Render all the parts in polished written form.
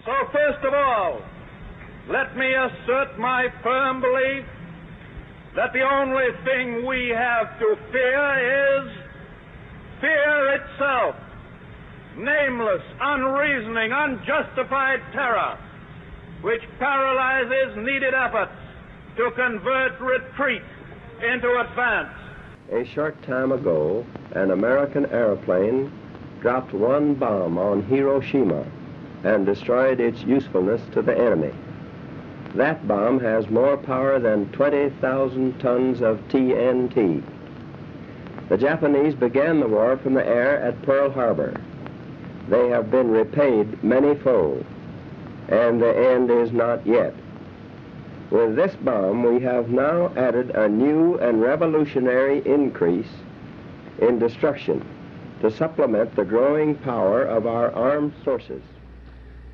So first of all, let me assert my firm belief that the only thing we have to fear is fear itself. Nameless, unreasoning, unjustified terror, which paralyzes needed efforts to convert retreat into advance. A short time ago, an American airplane dropped one bomb on Hiroshima and destroyed its usefulness to the enemy. That bomb has more power than 20,000 tons of TNT. The Japanese began the war from the air at Pearl Harbor. They have been repaid many-fold, and the end is not yet. With this bomb, we have now added a new and revolutionary increase in destruction to supplement the growing power of our armed forces.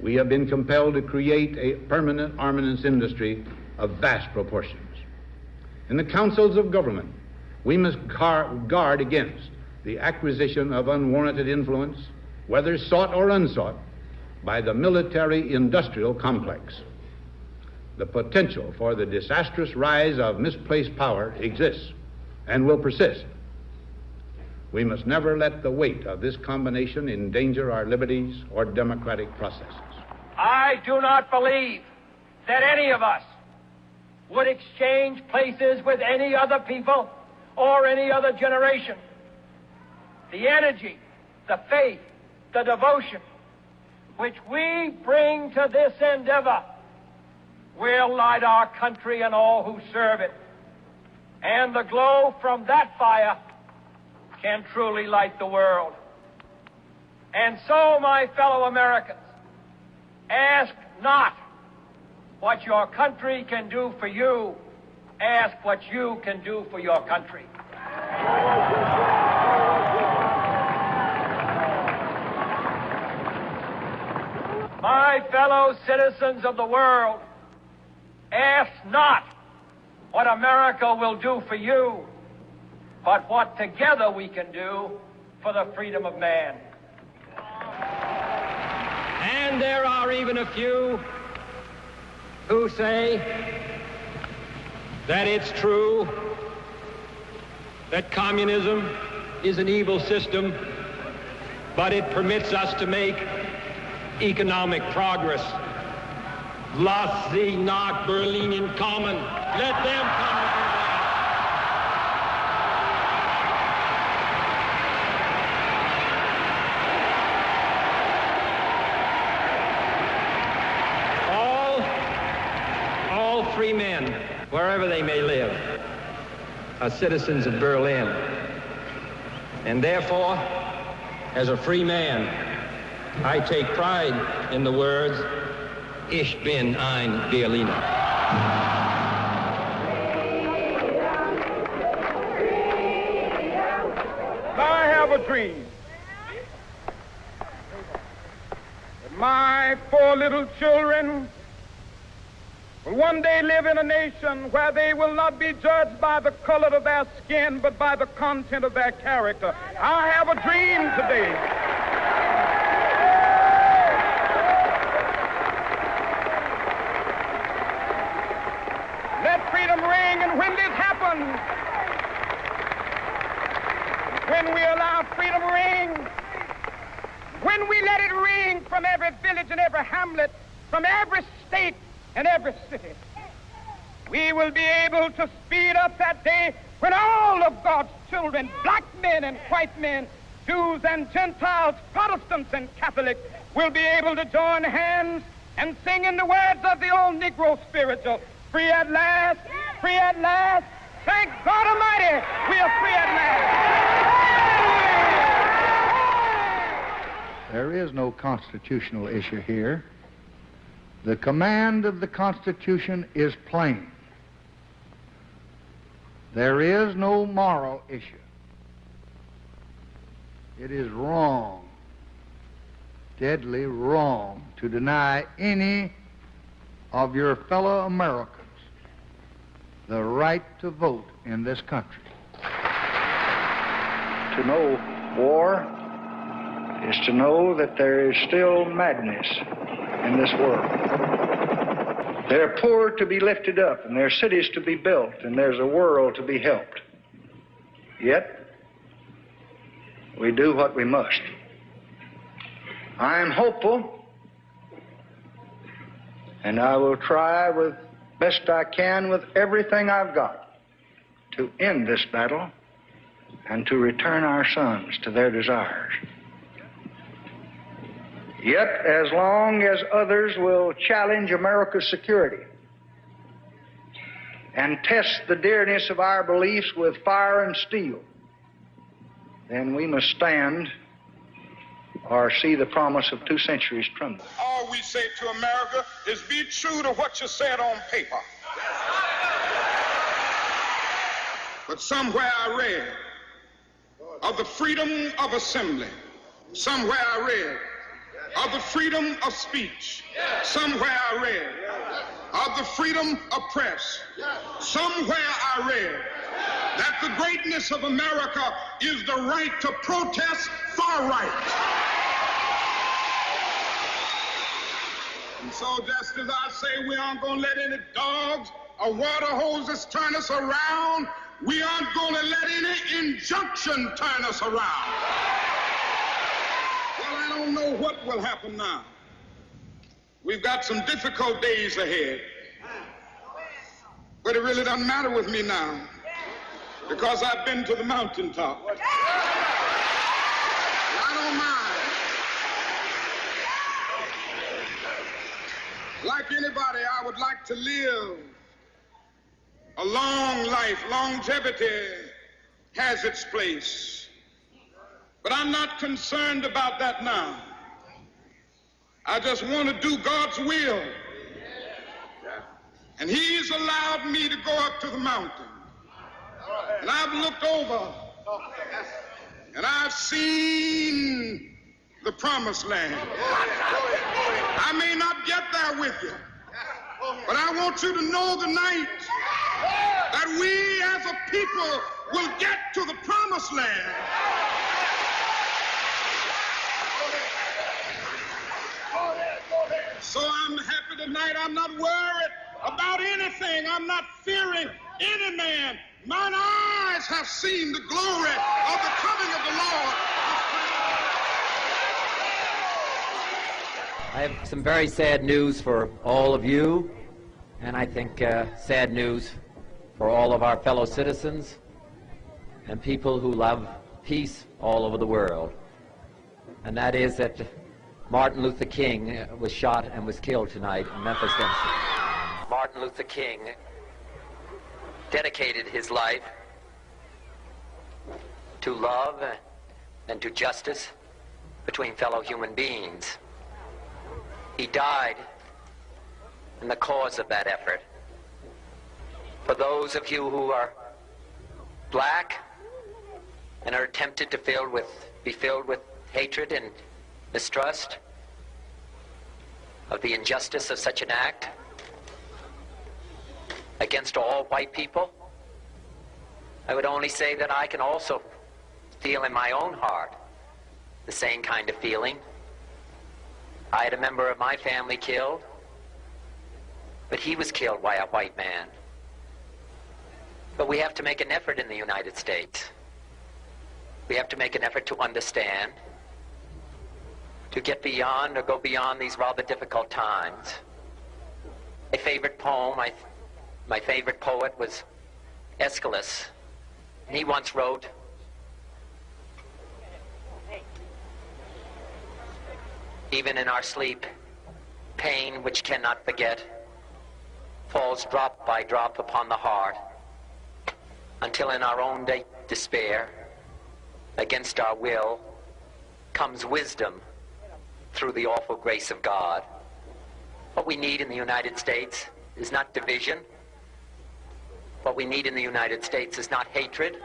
We have been compelled to create a permanent armaments industry of vast proportions. In the councils of government, we must guard against the acquisition of unwarranted influence, whether sought or unsought, by the military-industrial complex. The potential for the disastrous rise of misplaced power exists and will persist. We must never let the weight of this combination endanger our liberties or democratic processes. I do not believe that any of us would exchange places with any other people or any other generation. The energy, the faith, the devotion which we bring to this endeavor will light our country and all who serve it. And the glow from that fire can truly light the world. And so, my fellow Americans, ask not what your country can do for you, ask what you can do for your country. My fellow citizens of the world, ask not what America will do for you, but what together we can do for the freedom of man. And there are even a few who say that it's true that communism is an evil system, but it permits us to make economic progress. Lass sie nach Berlin kommen. Let them come to Berlin. All free men, wherever they may live, are citizens of Berlin. And therefore, as a free man, I take pride in the words, Ich bin ein Berliner. I have a dream that my 4 little children will one day live in a nation where they will not be judged by the color of their skin, but by the content of their character. I have a dream today. Let freedom ring, and when this happens, when we allow freedom ring, when we let it ring from every village and every hamlet, from every state and every city, we will be able to speed up that day when all of God's children, black men and white men, Jews and Gentiles, Protestants and Catholics, will be able to join hands and sing in the words of the old Negro spiritual, free at last, free at last, thank God Almighty, we are free at last. There is no constitutional issue here. The command of the Constitution is plain. There is no moral issue. It is wrong, deadly wrong, to deny any of your fellow Americans the right to vote in this country. To know war is to know that there is still madness in this world. There are poor to be lifted up, and there are cities to be built, and there's a world to be helped. Yet, we do what we must. I am hopeful, and I will try with best I can with everything I've got to end this battle and to return our sons to their desires. Yet, as long as others will challenge America's security and test the dearness of our beliefs with fire and steel, then we must stand or see the promise of 2 centuries crumble. All we say to America is be true to what you said on paper. But somewhere I read of the freedom of assembly. Somewhere I read of the freedom of speech. Somewhere I read of the freedom of press. Somewhere I read that the greatness of America is the right to protest far right. And so just as I say we aren't going to let any dogs or water hoses turn us around, we aren't going to let any injunction turn us around. Well, I don't know what will happen now. We've got some difficult days ahead. But it really doesn't matter with me now, because I've been to the mountaintop. I don't mind. Like anybody, I would like to live a long life. Longevity has its place. But I'm not concerned about that now. I just want to do God's will. And He's allowed me to go up to the mountain. And I've looked over and I've seen the promised land. I may not get there with you, but I want you to know tonight that we as a people will get to the promised land. So I'm happy tonight. I'm not worried about anything. I'm not fearing any man. Mine eyes have seen the glory of the coming of the Lord. I have some very sad news for all of you, and I think sad news for all of our fellow citizens and people who love peace all over the world. And that is that Martin Luther King was shot and was killed tonight in Memphis, Tennessee. Martin Luther King dedicated his life to love and to justice between fellow human beings. He died in the cause of that effort. For those of you who are black and are tempted to be filled with hatred and mistrust of the injustice of such an act against all white people, I would only say that I can also feel in my own heart the same kind of feeling. I had a member of my family killed, but he was killed by a white man. But we have to make an effort in the United States. We have to make an effort to understand, to get beyond or go beyond these rather difficult times. My favorite poem, my favorite poet was Aeschylus. And he once wrote, "Even in our sleep, pain which cannot forget falls drop by drop upon the heart, until in our own despair, against our will, comes wisdom through the awful grace of God." What we need in the United States is not division. What we need in the United States is not hatred.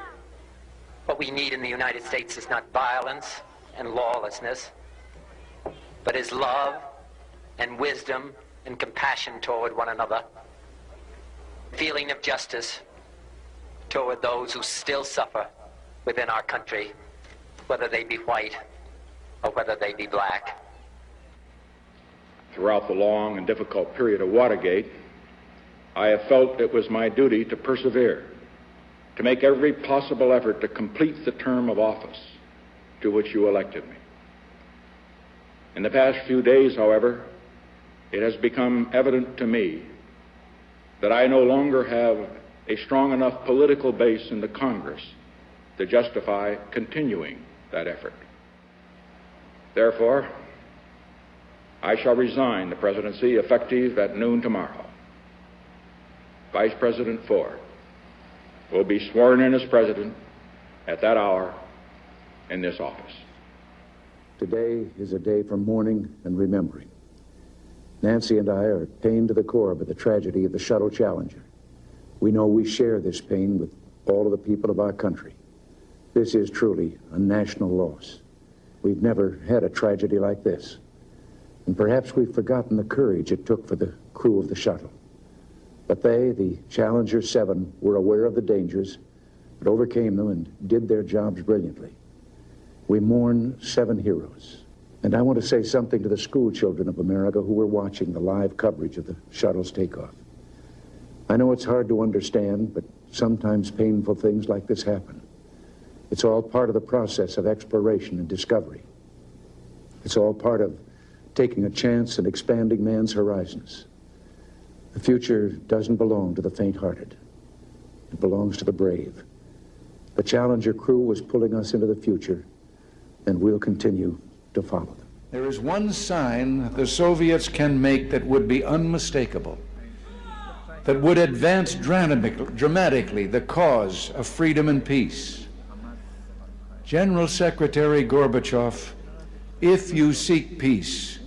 What we need in the United States is not violence and lawlessness, but is love and wisdom and compassion toward one another, feeling of justice toward those who still suffer within our country, whether they be white or whether they be black. throughout the long and difficult period of Watergate, I have felt it was my duty to persevere, to make every possible effort to complete the term of office to which you elected me. In the past few days, however, it has become evident to me that I no longer have a strong enough political base in the Congress to justify continuing that effort. Therefore, I shall resign the presidency effective at noon tomorrow. Vice President Ford will be sworn in as president at that hour in this office. Today is a day for mourning and remembering. Nancy and I are pained to the core by the tragedy of the Shuttle Challenger. We know we share this pain with all of the people of our country. This is truly a national loss. We've never had a tragedy like this. And perhaps we've forgotten the courage it took for the crew of the shuttle. But they, the Challenger 7, were aware of the dangers, but overcame them and did their jobs brilliantly. We mourn 7 heroes. And I want to say something to the school children of America who were watching the live coverage of the shuttle's takeoff. I know it's hard to understand, but sometimes painful things like this happen. It's all part of the process of exploration and discovery. It's all part of taking a chance and expanding man's horizons. The future doesn't belong to the faint-hearted. It belongs to the brave. The Challenger crew was pulling us into the future, and we'll continue to follow them. There is one sign that the Soviets can make that would be unmistakable, that would advance dramatically the cause of freedom and peace. General Secretary Gorbachev, if you seek peace,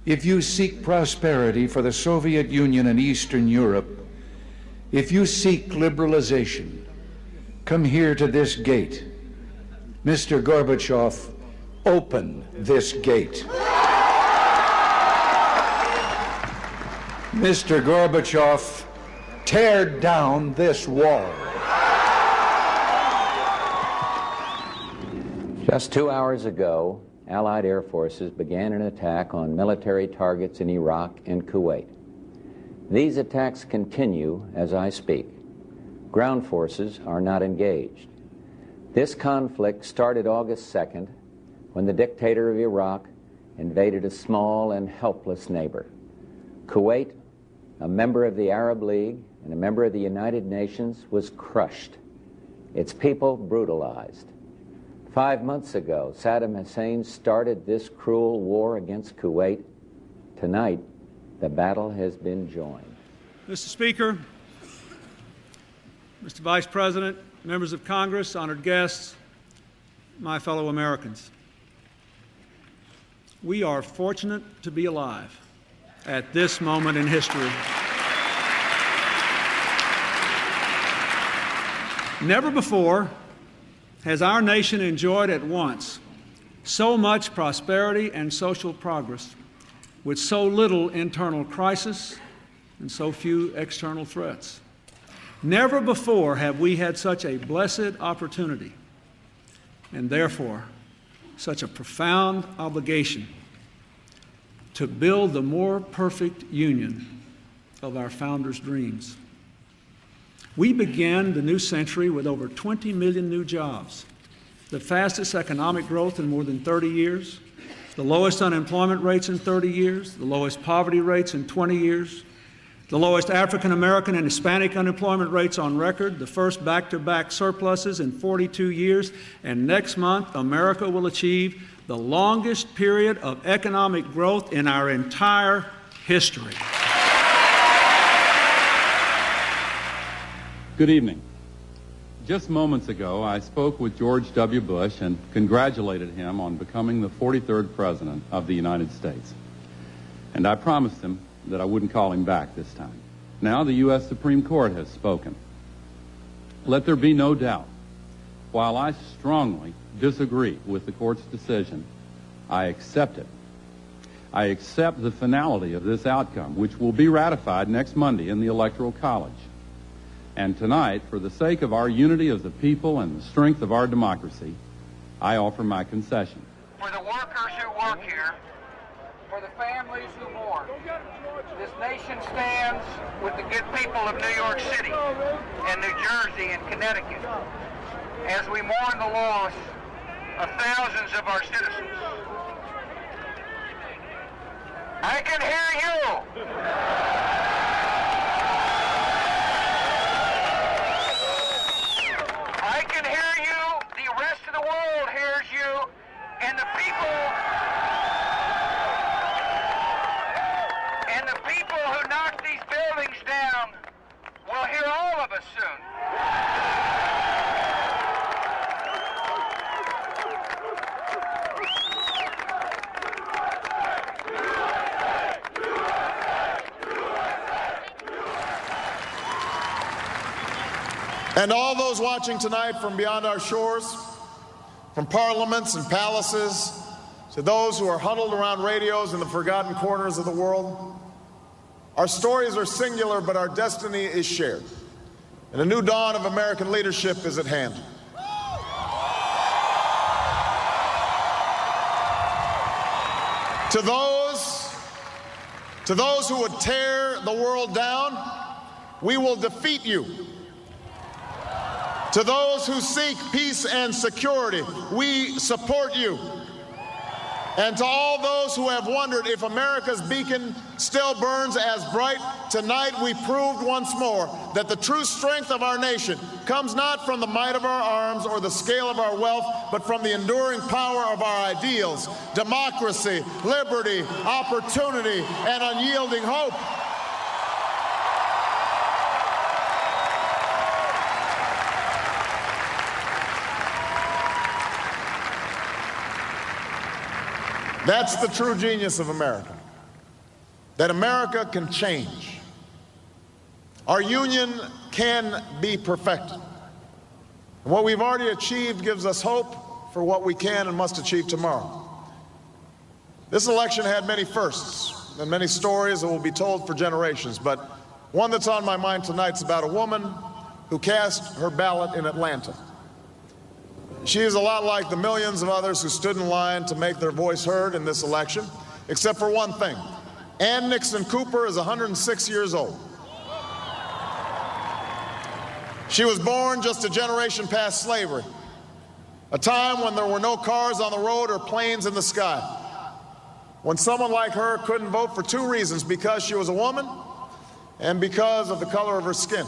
if you seek prosperity for the Soviet Union and Eastern Europe, if you seek liberalization, come here to this gate. Mr. Gorbachev, open this gate. Mr. Gorbachev, tear down this wall. Just 2 hours ago, Allied air forces began an attack on military targets in Iraq and Kuwait. These attacks continue as I speak. Ground forces are not engaged. This conflict started August 2nd when the dictator of Iraq invaded a small and helpless neighbor. Kuwait, a member of the Arab League and a member of the United Nations, was crushed, its people brutalized. 5 months ago, Saddam Hussein started this cruel war against Kuwait. Tonight, the battle has been joined. Mr. Speaker, Mr. Vice President, members of Congress, honored guests, my fellow Americans. We are fortunate to be alive at this moment in history. Never before has our nation enjoyed at once so much prosperity and social progress with so little internal crisis and so few external threats. Never before have we had such a blessed opportunity and therefore such a profound obligation to build the more perfect union of our founders' dreams. We began the new century with over 20 million new jobs, the fastest economic growth in more than 30 years, the lowest unemployment rates in 30 years, the lowest poverty rates in 20 years, the lowest African American and Hispanic unemployment rates on record, the first back-to-back surpluses in 42 years, and next month America will achieve the longest period of economic growth in our entire history. Good evening. Just moments ago, I spoke with George W. Bush and congratulated him on becoming the 43rd President of the United States. And I promised him that I wouldn't call him back this time. Now the U.S. Supreme Court has spoken. Let there be no doubt, while I strongly disagree with the court's decision, I accept it. I accept the finality of this outcome, which will be ratified next Monday in the Electoral College. And tonight, for the sake of our unity as a people and the strength of our democracy, I offer my concession. For the workers who work here, for the families who mourn, nation stands with the good people of New York City and New Jersey and Connecticut as we mourn the loss of thousands of our citizens. I can hear you. I can hear you. The rest of the world hears you. And the people who knocked these buildings down will hear all of us soon. And all those watching tonight from beyond our shores, from parliaments and palaces, to those who are huddled around radios in the forgotten corners of the world, our stories are singular, but our destiny is shared. And a new dawn of American leadership is at hand. To those who would tear the world down, we will defeat you. To those who seek peace and security, we support you. And to all those who have wondered if America's beacon still burns as bright, tonight we proved once more that the true strength of our nation comes not from the might of our arms or the scale of our wealth, but from the enduring power of our ideals: democracy, liberty, opportunity, and unyielding hope. That's the true genius of America, that America can change. Our union can be perfected. And what we've already achieved gives us hope for what we can and must achieve tomorrow. This election had many firsts and many stories that will be told for generations, but one that's on my mind tonight is about a woman who cast her ballot in Atlanta. She is a lot like the millions of others who stood in line to make their voice heard in this election, except for one thing. Ann Nixon Cooper is 106 years old. She was born just a generation past slavery, a time when there were no cars on the road or planes in the sky, when someone like her couldn't vote for two reasons: because she was a woman and because of the color of her skin.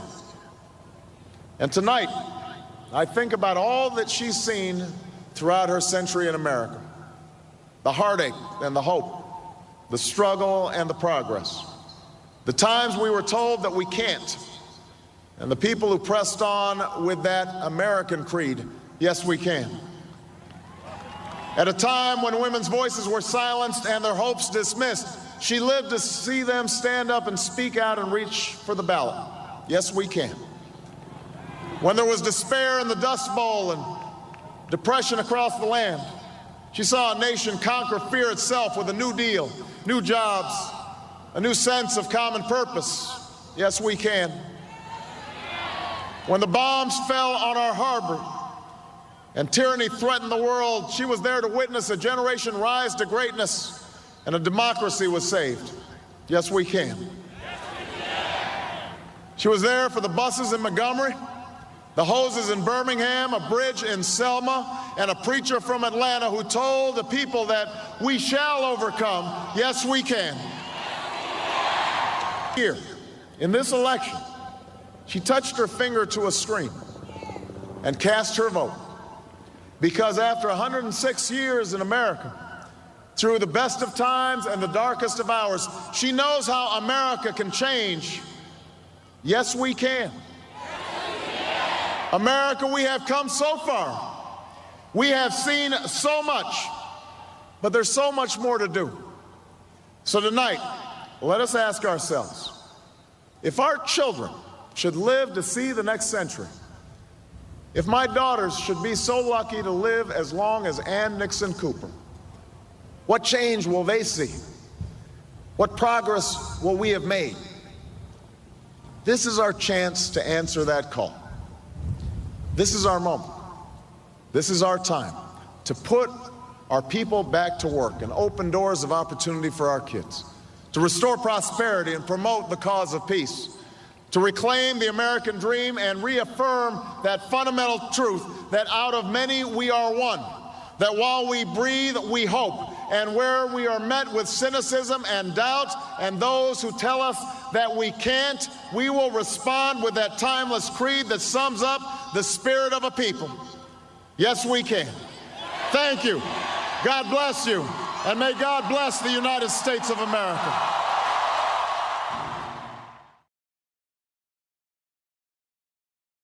And tonight, I think about all that she's seen throughout her century in America: the heartache and the hope, the struggle and the progress, the times we were told that we can't, and the people who pressed on with that American creed: yes, we can. At a time when women's voices were silenced and their hopes dismissed, she lived to see them stand up and speak out and reach for the ballot: yes, we can. When there was despair in the Dust Bowl and depression across the land, she saw a nation conquer fear itself with a New Deal, new jobs, a new sense of common purpose. Yes, we can. When the bombs fell on our harbor and tyranny threatened the world, she was there to witness a generation rise to greatness and a democracy was saved. Yes, we can. She was there for the buses in Montgomery, the hoses in Birmingham, a bridge in Selma, and a preacher from Atlanta who told the people that we shall overcome. Yes, we can. Here, in this election, she touched her finger to a screen and cast her vote. Because after 106 years in America, through the best of times and the darkest of hours, she knows how America can change. Yes, we can. America, we have come so far. We have seen so much, but there's so much more to do. So tonight, let us ask ourselves, if our children should live to see the next century, if my daughters should be so lucky to live as long as Ann Nixon Cooper, what change will they see? What progress will we have made? This is our chance to answer that call. This is our moment. This is our time to put our people back to work and open doors of opportunity for our kids, to restore prosperity and promote the cause of peace, to reclaim the American dream and reaffirm that fundamental truth that out of many we are one, that while we breathe, we hope, and where we are met with cynicism and doubt and those who tell us that we can't, we will respond with that timeless creed that sums up the spirit of a people. Yes, we can. Thank you. God bless you. And may God bless the United States of America.